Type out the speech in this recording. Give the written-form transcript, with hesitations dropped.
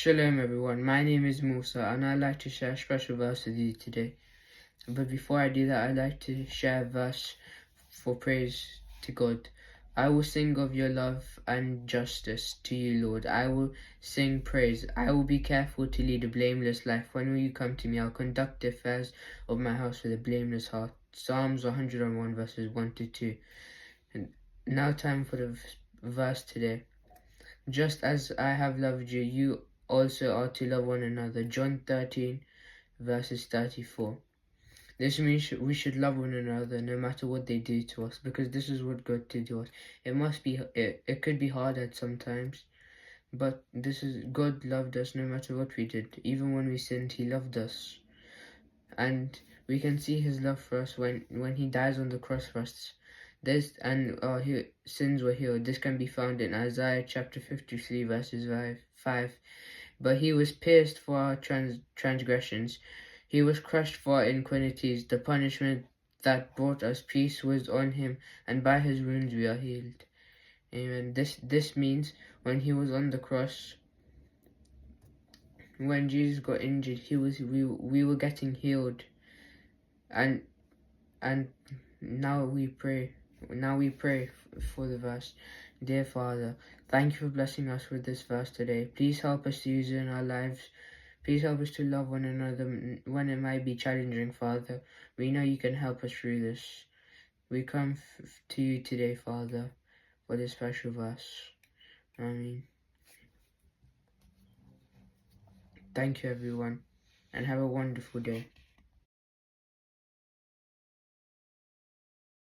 Shalom everyone, my name is Musa and I'd like to share a special verse with you today. But before I do that, I'd like to share a verse for praise to God. I will sing of your love and justice to you, Lord. I will sing praise. I will be careful to lead a blameless life. When will you come to me? I'll conduct the affairs of my house with a blameless heart. Psalms 101 verses 1 to 2. And now time for the verse today. Just as I have loved you, you also are to love one another. John 13 verses 34. This means we should love one another no matter what they do to us, because this is what God did to us. It could be hard at sometimes, but God loved us no matter what we did. Even when we sinned, He loved us. And we can see His love for us when He dies on the cross for us. Our sins were healed. This can be found in Isaiah chapter 53 verses 5. But He was pierced for our transgressions. He was crushed for our iniquities. The punishment that brought us peace was on Him, and by His wounds we are healed. Amen. This means when He was on the cross, when Jesus got injured, we were getting healed. And now we pray. Now we pray for the verse. Dear Father, thank you for blessing us with this verse today. Please help us to use it in our lives. Please help us to love one another when it might be challenging, Father. We know you can help us through this. We come to you today, Father, for this special verse. Amen. Thank you, everyone, and have a wonderful day.